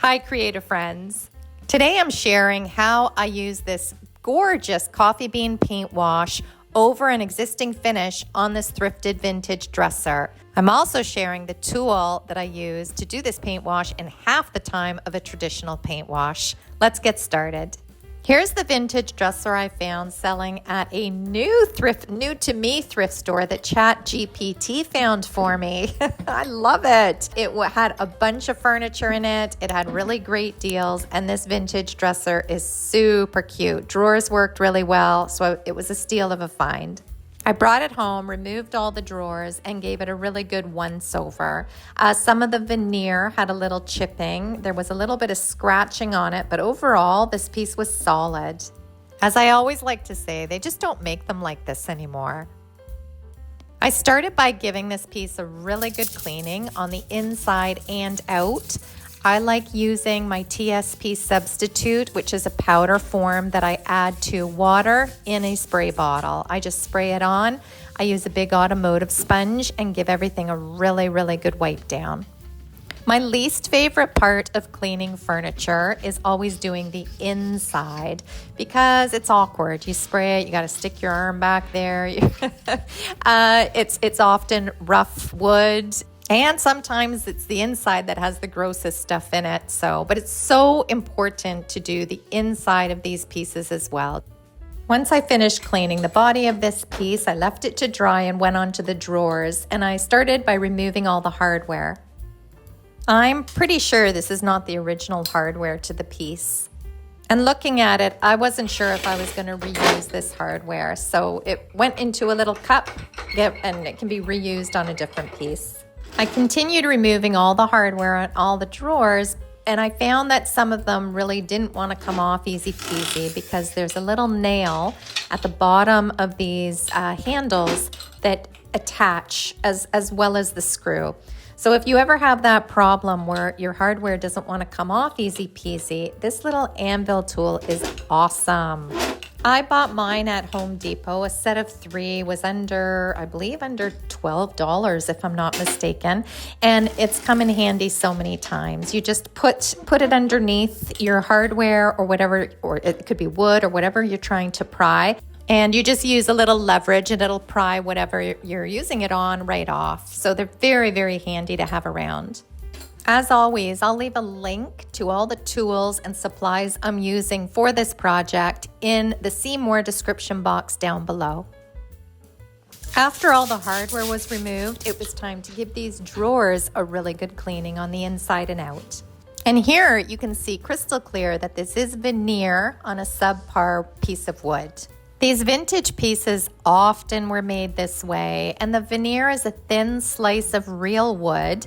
Hi, creative friends. Today I'm sharing how I use this gorgeous coffee bean paint wash over an existing finish on this thrifted vintage dresser. I'm also sharing the tool that I use to do this paint wash in half the time of a traditional paint wash. Let's get started. Here's the vintage dresser I found selling at a new to me thrift store that ChatGPT found for me. I love it. It had a bunch of furniture in it. It had really great deals, and this vintage dresser is super cute. Drawers worked really well, so it was a steal of a find. I brought it home, removed all the drawers, and gave it a really good once-over. Some of the veneer had a little chipping. There was a little bit of scratching on it, but overall, this piece was solid. As I always like to say, they just don't make them like this anymore. I started by giving this piece a really good cleaning on the inside and out. I like using my TSP substitute, which is a powder form that I add to water in a spray bottle. I just spray it on. I use a big automotive sponge and give everything a really, really good wipe down. My least favorite part of cleaning furniture is always doing the inside because it's awkward. You spray it, you got to stick your arm back there. It's often rough wood. And sometimes it's the inside that has the grossest stuff in it. But it's so important to do the inside of these pieces as well. Once I finished cleaning the body of this piece, I left it to dry and went on to the drawers. And I started by removing all the hardware. I'm pretty sure this is not the original hardware to the piece. And looking at it, I wasn't sure if I was going to reuse this hardware. So it went into a little cup and it can be reused on a different piece. I continued removing all the hardware on all the drawers, and I found that some of them really didn't want to come off easy peasy because there's a little nail at the bottom of these handles that attach as well as the screw. So if you ever have that problem where your hardware doesn't want to come off easy peasy, this little anvil tool is awesome. I bought mine at Home Depot. A set of 3 was I believe under $12 if I'm not mistaken. And it's come in handy so many times. You just put it underneath your hardware or whatever, or it could be wood or whatever you're trying to pry. And you just use a little leverage and it'll pry whatever you're using it on right off. So they're very, very handy to have around. As always, I'll leave a link to all the tools and supplies I'm using for this project in the See More description box down below. After all the hardware was removed, it was time to give these drawers a really good cleaning on the inside and out. And here you can see crystal clear that this is veneer on a subpar piece of wood. These vintage pieces often were made this way, and the veneer is a thin slice of real wood,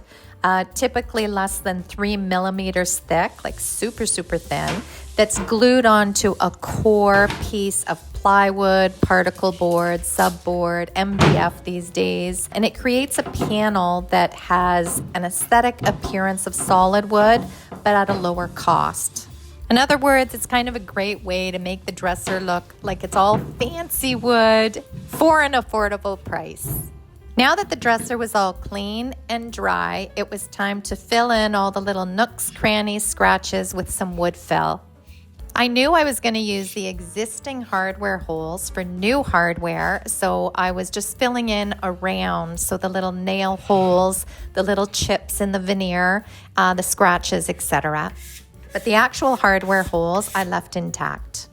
typically less than 3 millimeters thick, like super, super thin, that's glued onto a core piece of plywood, particle board, subboard, MDF these days. And it creates a panel that has an aesthetic appearance of solid wood, but at a lower cost. In other words, it's kind of a great way to make the dresser look like it's all fancy wood for an affordable price. Now that the dresser was all clean and dry, it was time to fill in all the little nooks, crannies, scratches with some wood fill. I knew I was going to use the existing hardware holes for new hardware, so I was just filling in around, so the little nail holes, the little chips in the veneer, the scratches, etc. But the actual hardware holes I left intact.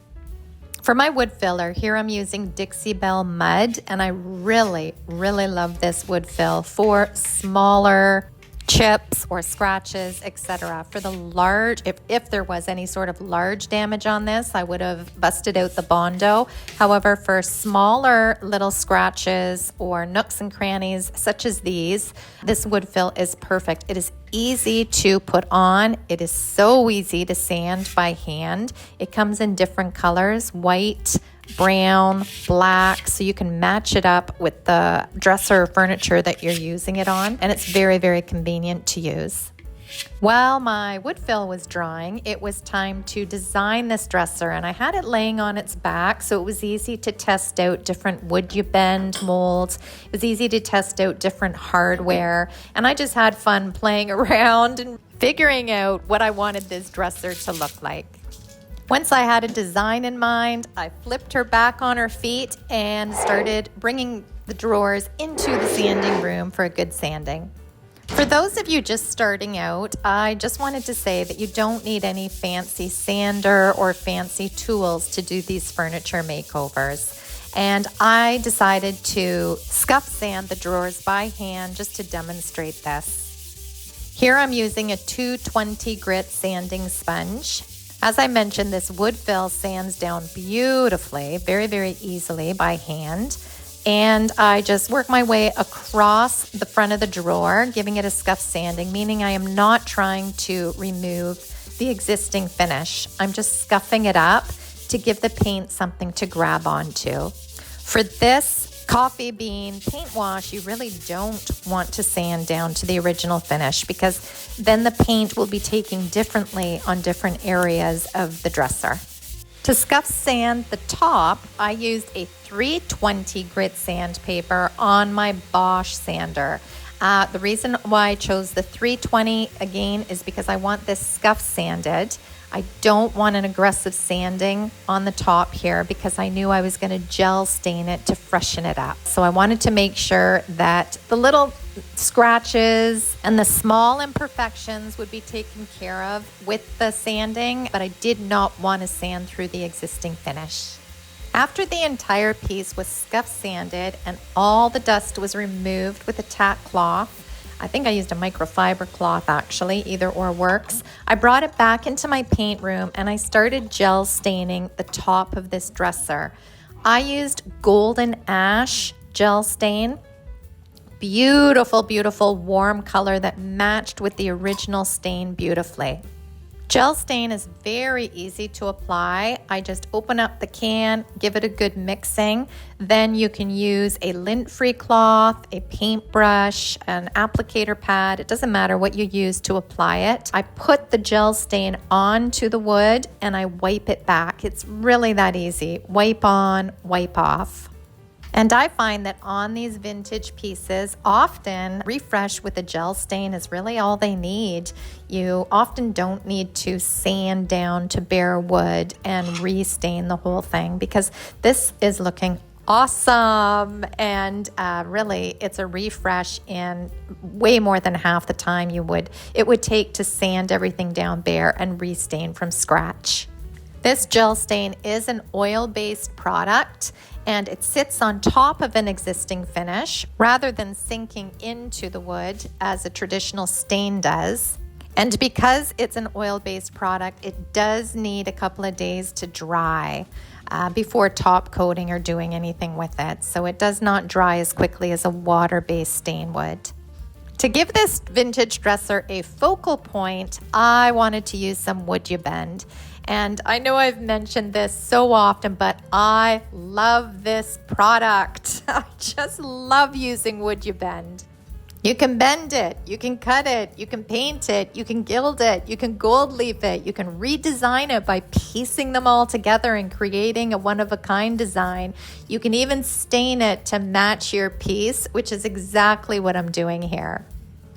For my wood filler, here I'm using Dixie Belle Mud, and I really, really love this wood fill for smaller chips or scratches, etc. For the large, if there was any sort of large damage on this, I would have busted out the Bondo. However, for smaller little scratches or nooks and crannies such as these, this wood fill is perfect. It is easy to put on. It is so easy to sand by hand. It comes in different colors, white, brown, black, so you can match it up with the dresser or furniture that you're using it on, and it's very, very convenient to use. While my wood fill was drying, it was time to design this dresser, and I had it laying on its back, so it was easy to test out different wood you bend molds. It was easy to test out different hardware, and I just had fun playing around and figuring out what I wanted this dresser to look like. Once I had a design in mind, I flipped her back on her feet and started bringing the drawers into the sanding room for a good sanding. For those of you just starting out, I just wanted to say that you don't need any fancy sander or fancy tools to do these furniture makeovers. And I decided to scuff sand the drawers by hand just to demonstrate this. Here I'm using a 220 grit sanding sponge. As I mentioned, this wood fill sands down beautifully, very, very easily by hand. And I just work my way across the front of the drawer, giving it a scuff sanding, meaning I am not trying to remove the existing finish. I'm just scuffing it up to give the paint something to grab onto. For this coffee bean paint wash, you really don't want to sand down to the original finish because then the paint will be taking differently on different areas of the dresser. To scuff sand the top, I used a 320 grit sandpaper on my Bosch sander. The reason why I chose the 320 again is because I want this scuff sanded. I don't want an aggressive sanding on the top here because I knew I was going to gel stain it to freshen it up. So I wanted to make sure that the little scratches and the small imperfections would be taken care of with the sanding, but I did not want to sand through the existing finish. After the entire piece was scuff sanded and all the dust was removed with a tack cloth, I think I used a microfiber cloth actually, either or works. I brought it back into my paint room and I started gel staining the top of this dresser. I used golden ash gel stain. Beautiful, beautiful warm color that matched with the original stain beautifully. Gel stain is very easy to apply. I just open up the can, give it a good mixing. Then you can use a lint-free cloth, a paintbrush, an applicator pad. It doesn't matter what you use to apply it. I put the gel stain onto the wood and I wipe it back. It's really that easy. Wipe on, wipe off. And I find that on these vintage pieces, often refresh with a gel stain is really all they need. You often don't need to sand down to bare wood and restain the whole thing because this is looking awesome. And really, it's a refresh in way more than half the time it would take to sand everything down bare and restain from scratch. This gel stain is an oil-based product and it sits on top of an existing finish rather than sinking into the wood as a traditional stain does. And because it's an oil-based product, it does need a couple of days to dry before top coating or doing anything with it. So it does not dry as quickly as a water-based stain would. To give this vintage dresser a focal point, I wanted to use some Wood You Bend. And I know I've mentioned this so often, but I love this product. I just love using Wood You Bend. You can bend it, you can cut it, you can paint it, you can gild it, you can gold leaf it, you can redesign it by piecing them all together and creating a one-of-a-kind design. You can even stain it to match your piece, which is exactly what I'm doing here.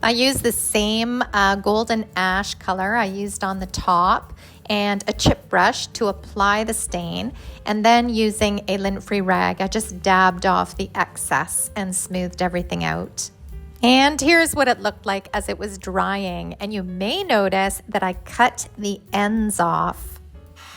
I use the same golden ash color I used on the top and a chip brush to apply the stain, and then using a lint-free rag, I just dabbed off the excess and smoothed everything out. And here's what it looked like as it was drying, and you may notice that I cut the ends off.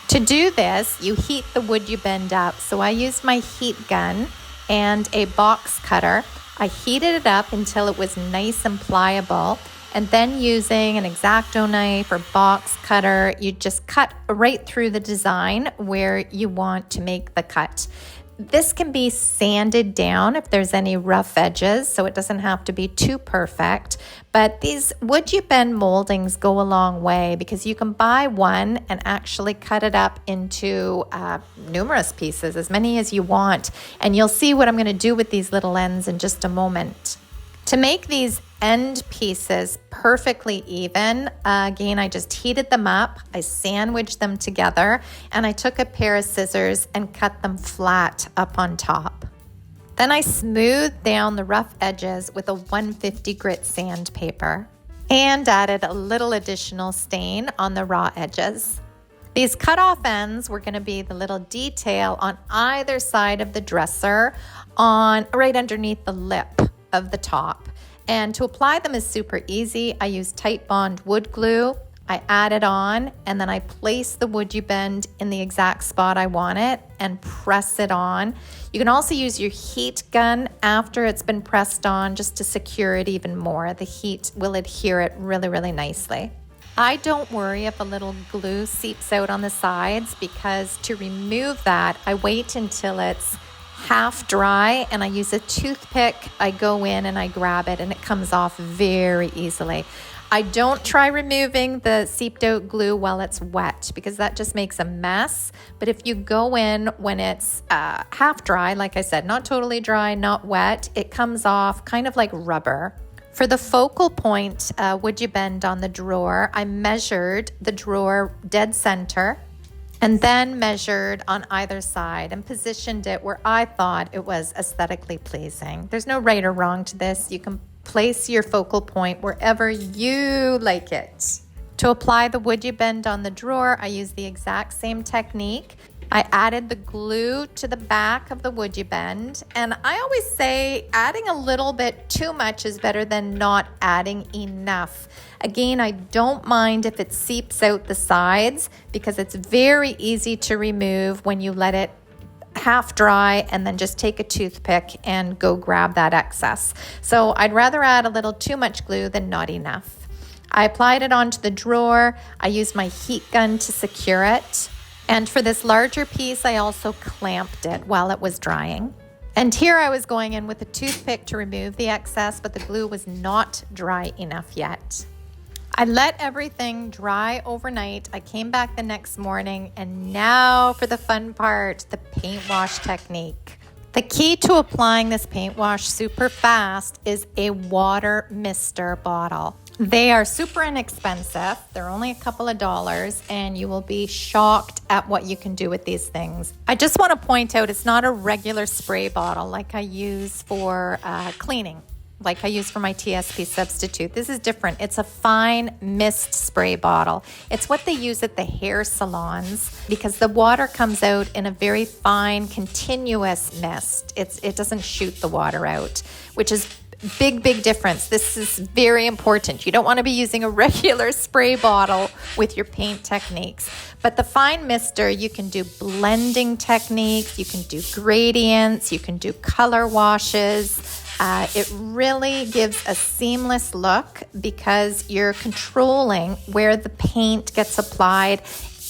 To do this, you heat the Wood You Bend up, so I used my heat gun and a box cutter. I heated it up until it was nice and pliable, and then using an X-Acto knife or box cutter, you just cut right through the design where you want to make the cut. This can be sanded down if there's any rough edges, so it doesn't have to be too perfect. But these Wood You Bend moldings go a long way because you can buy one and actually cut it up into numerous pieces, as many as you want. And you'll see what I'm going to do with these little ends in just a moment. To make these end pieces perfectly even, again, I just heated them up, I sandwiched them together, and I took a pair of scissors and cut them flat up on top. Then I smoothed down the rough edges with a 150 grit sandpaper. and added a little additional stain on the raw edges. These cut off ends were going to be the little detail on either side of the dresser, on right underneath the lip of the top. And to apply them is super easy. I use Tight Bond wood glue. I add it on, and then I place the wood you bend in the exact spot I want it and press it on. You can also use your heat gun after it's been pressed on just to secure it even more. The heat will adhere it really, really nicely. I don't worry if a little glue seeps out on the sides, because to remove that, I wait until it's half dry and I use a toothpick. I go in and I grab it and it comes off very easily. I don't try removing the seeped out glue while it's wet, because that just makes a mess. But if you go in when it's half dry, like I said, not totally dry, not wet, it comes off kind of like rubber. For the focal point, would you bend on the drawer, I measured the drawer dead center and then measured on either side and positioned it where I thought it was aesthetically pleasing. There's no right or wrong to this. You can place your focal point wherever you like it. To apply the wood you bend on the drawer, I use the exact same technique. I added the glue to the back of the wood you bend, and I always say adding a little bit too much is better than not adding enough. Again, I don't mind if it seeps out the sides, because it's very easy to remove when you let it half dry and then just take a toothpick and go grab that excess. So I'd rather add a little too much glue than not enough. I applied it onto the drawer. I used my heat gun to secure it. And for this larger piece, I also clamped it while it was drying. And here I was going in with a toothpick to remove the excess, but the glue was not dry enough yet. I let everything dry overnight. I came back the next morning, and now for the fun part, the paint wash technique. The key to applying this paint wash super fast is a water mister bottle. They are super inexpensive. They're only a couple of dollars, and you will be shocked at what you can do with these things. I just want to point out, it's not a regular spray bottle like I use for cleaning, like I use for my TSP substitute. This is different. It's a fine mist spray bottle. It's what they use at the hair salons, because the water comes out in a very fine, continuous mist. It doesn't shoot the water out, which is big difference. This is very important. You don't want to be using a regular spray bottle with your paint techniques. But the fine mister, you can do blending techniques, you can do gradients, you can do color washes. It really gives a seamless look, because you're controlling where the paint gets applied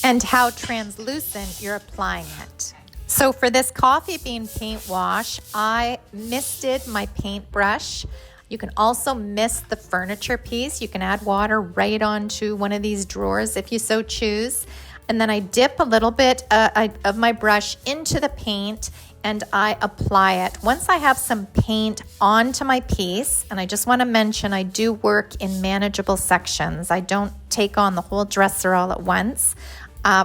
and how translucent you're applying it. So for this coffee bean paint wash, I misted my paintbrush. You can also mist the furniture piece. You can add water right onto one of these drawers if you so choose. And then I dip a little bit of my brush into the paint and I apply it. Once I have some paint onto my piece, and I just want to mention I do work in manageable sections. I don't take on the whole dresser all at once.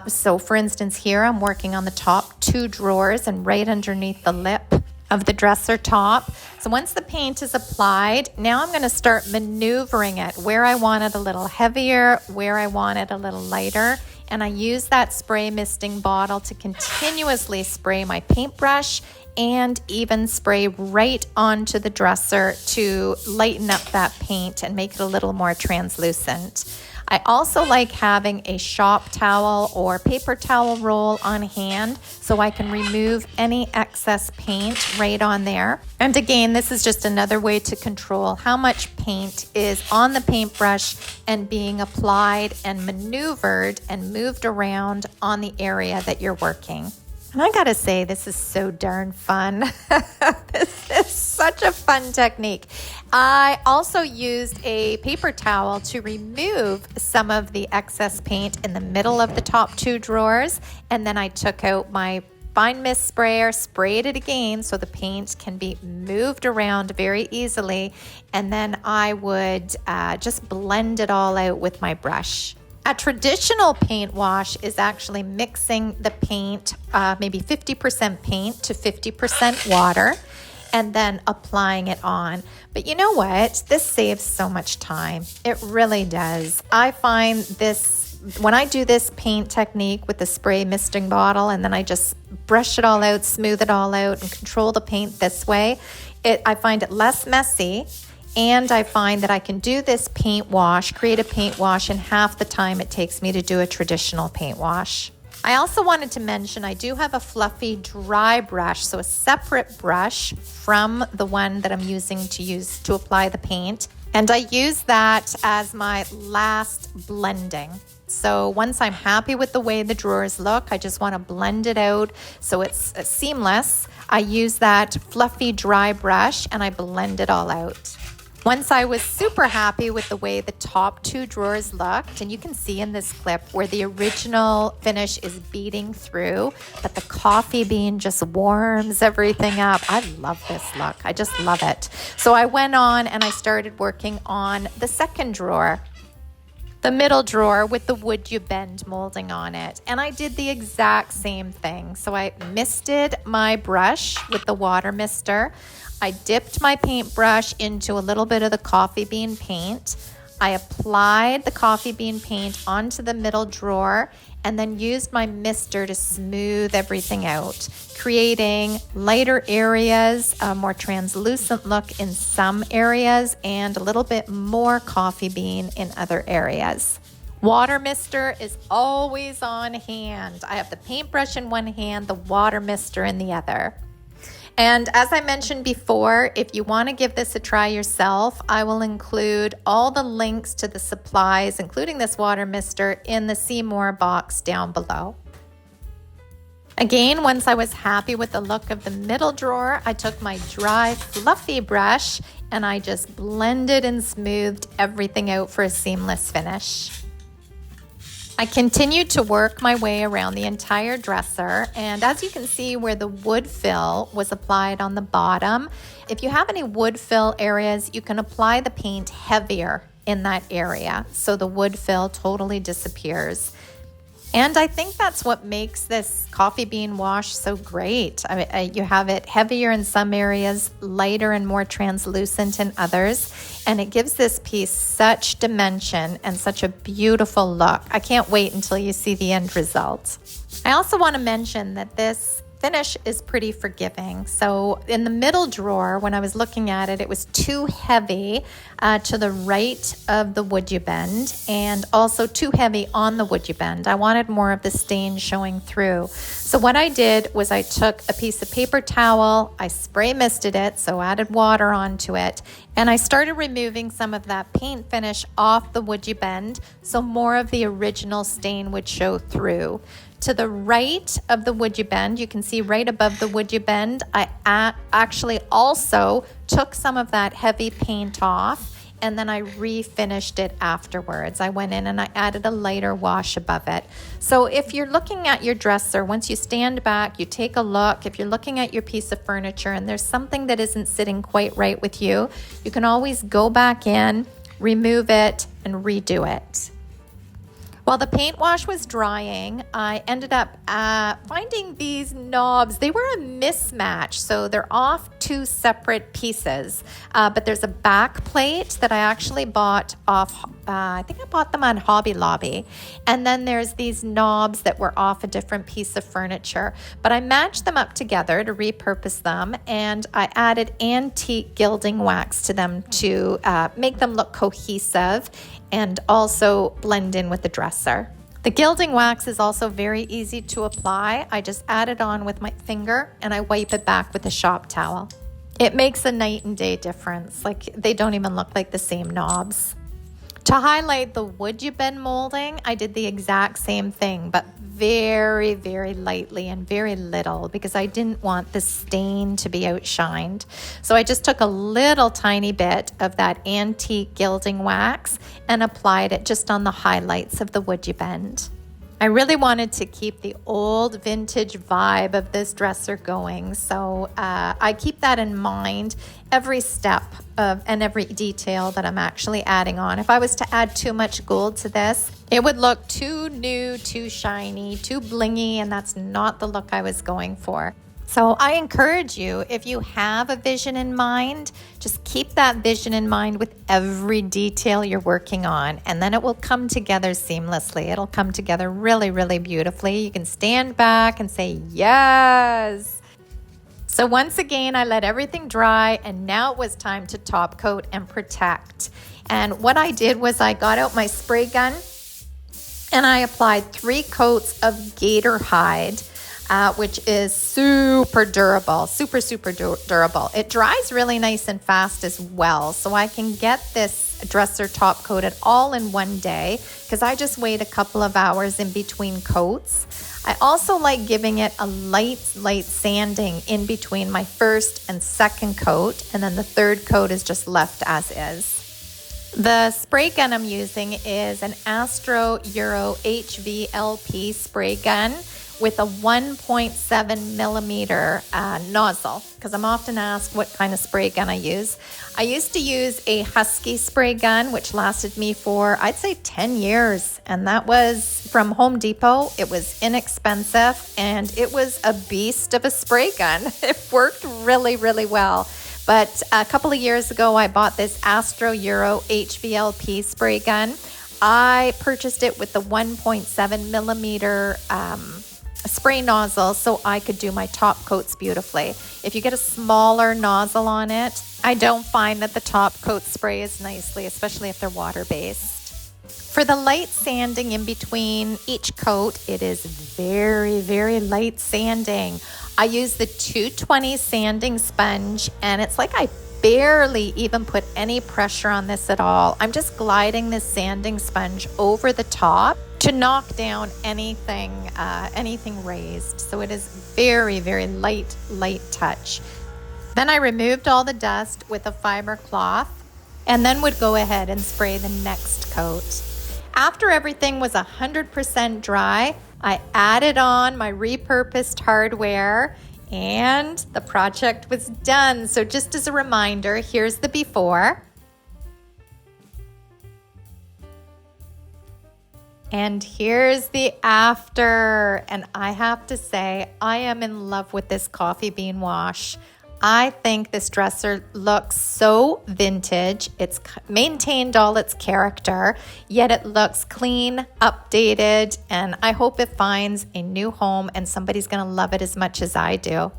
So for instance, here I'm working on the top 2 drawers and right underneath the lip of the dresser top. So once the paint is applied, now I'm going to start maneuvering it where I want it a little heavier, where I want it a little lighter. And I use that spray misting bottle to continuously spray my paintbrush and even spray right onto the dresser to lighten up that paint and make it a little more translucent. I also like having a shop towel or paper towel roll on hand so I can remove any excess paint right on there. And again, this is just another way to control how much paint is on the paintbrush and being applied and maneuvered and moved around on the area that you're working. And I gotta say, this is so darn fun. This is such a fun technique. I also used a paper towel to remove some of the excess paint in the middle of the top 2 drawers. And then I took out my fine mist sprayer, sprayed it again so the paint can be moved around very easily. And then I would just blend it all out with my brush. A traditional paint wash is actually mixing the paint, maybe 50% paint to 50% water. and then applying it on. But you know what? This saves so much time. It really does. I find this, when I do this paint technique with the spray misting bottle and then I just brush it all out, smooth it all out, and control the paint this way, I find it less messy. And I find that I can do this paint wash, create a paint wash in half the time it takes me to do a traditional paint wash. I also wanted to mention I do have a fluffy dry brush, so a separate brush from the one that I'm using to apply the paint. And I use that as my last blending. So once I'm happy with the way the drawers look, I just want to blend it out so it's seamless. I use that fluffy dry brush and I blend it all out. Once I was super happy with the way the top two drawers looked, and you can see in this clip where the original finish is beating through, but the coffee bean just warms everything up. I love this look. I just love it. So I went on and I started working on the second drawer, the middle drawer with the wood you bend molding on it. And I did the exact same thing. So I misted my brush with the water mister. I dipped my paintbrush into a little bit of the coffee bean paint. I applied the coffee bean paint onto the middle drawer and then used my mister to smooth everything out, creating lighter areas, a more translucent look in some areas, and a little bit more coffee bean in other areas. Water mister is always on hand. I have the paintbrush in one hand, the water mister in the other. And as I mentioned before, if you want to give this a try yourself, I will include all the links to the supplies, including this water mister, in the See More box down below. Again, once I was happy with the look of the middle drawer, I took my dry, fluffy brush and I just blended and smoothed everything out for a seamless finish. I continued to work my way around the entire dresser, and as you can see where the wood fill was applied on the bottom, if you have any wood fill areas, you can apply the paint heavier in that area so the wood fill totally disappears. And I think that's what makes this coffee bean wash so great. You have it heavier in some areas, lighter and more translucent in others, and it gives this piece such dimension and such a beautiful look. I can't wait until you see the end result. I also want to mention that this finish is pretty forgiving. So in the middle drawer, when I was looking at it, it was too heavy to the right of the wood you bend, and also too heavy on the wood you bend. I wanted more of the stain showing through. So what I did was I took a piece of paper towel, I spray misted it, so added water onto it, and I started removing some of that paint finish off the wood you bend so more of the original stain would show through. To the right of the wood you bend, you can see right above the wood you bend, I actually also took some of that heavy paint off and then I refinished it afterwards. I went in and I added a lighter wash above it. So if you're looking at your dresser, once you stand back, you take a look, if you're looking at your piece of furniture and there's something that isn't sitting quite right with you, you can always go back in, remove it, and redo it. While the paint wash was drying, I ended up finding these knobs. They were a mismatch, so they're off two separate pieces. But there's a back plate that I actually bought off, I think I bought them on Hobby Lobby. And then there's these knobs that were off a different piece of furniture. But I matched them up together to repurpose them, and I added antique gilding wax to them to make them look cohesive and also blend in with the dresser. The gilding wax is also very easy to apply. I just add it on with my finger and I wipe it back with a shop towel. It makes a night and day difference. Like, they don't even look like the same knobs. To highlight the wood you bend molding, I did the exact same thing, but very, very lightly and very little because I didn't want the stain to be outshined. So I just took a little tiny bit of that antique gilding wax and applied it just on the highlights of the wood you bend. I really wanted to keep the old vintage vibe of this dresser going, so I keep that in mind every step of and every detail that I'm actually adding on. If I was to add too much gold to this, it would look too new, too shiny, too blingy, and that's not the look I was going for. So I encourage you, if you have a vision in mind, just keep that vision in mind with every detail you're working on, and then it will come together seamlessly. It'll come together really, really beautifully. You can stand back and say, yes. So once again, I let everything dry, and now it was time to top coat and protect. And what I did was I got out my spray gun and I applied 3 coats of gator hide, which is super durable, super durable. It dries really nice and fast as well. So I can get this dresser top coated all in one day because I just wait a couple of hours in between coats. I also like giving it a light sanding in between my first and second coat, and then the third coat is just left as is. The spray gun I'm using is an Astro Euro HVLP spray gun with a 1.7 millimeter nozzle, because I'm often asked what kind of spray gun I use. I used to use a Husky spray gun, which lasted me for, I'd say, 10 years. And that was from Home Depot. It was inexpensive and it was a beast of a spray gun. It worked really, really well. But a couple of years ago, I bought this Astro Euro HVLP spray gun. I purchased it with the 1.7 millimeter spray nozzle so I could do my top coats beautifully. If you get a smaller nozzle on it, I don't find that the top coat sprays nicely, especially if they're water-based. For the light sanding in between each coat, it is very, very light sanding. I use the 220 sanding sponge, and it's like I barely even put any pressure on this at all. I'm just gliding this sanding sponge over the top to knock down anything raised. So it is very, very light touch. Then I removed all the dust with a fiber cloth and then would go ahead and spray the next coat. After everything was 100% dry, I added on my repurposed hardware and the project was done. So just as a reminder, here's the before. And here's the after. And I have to say, I am in love with this coffee bean wash. I think this dresser looks so vintage. It's maintained all its character, yet it looks clean, updated, and I hope it finds a new home and somebody's gonna love it as much as I do.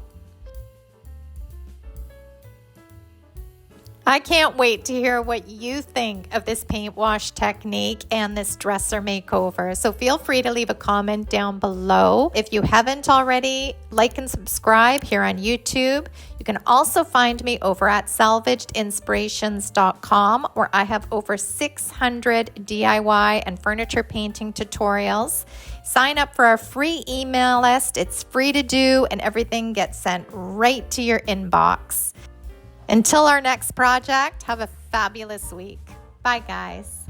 I can't wait to hear what you think of this paint wash technique and this dresser makeover. So feel free to leave a comment down below. If you haven't already, like and subscribe here on YouTube. You can also find me over at salvagedinspirations.com, where I have over 600 DIY and furniture painting tutorials. Sign up for our free email list. It's free to do, and everything gets sent right to your inbox. Until our next project, have a fabulous week. Bye, guys.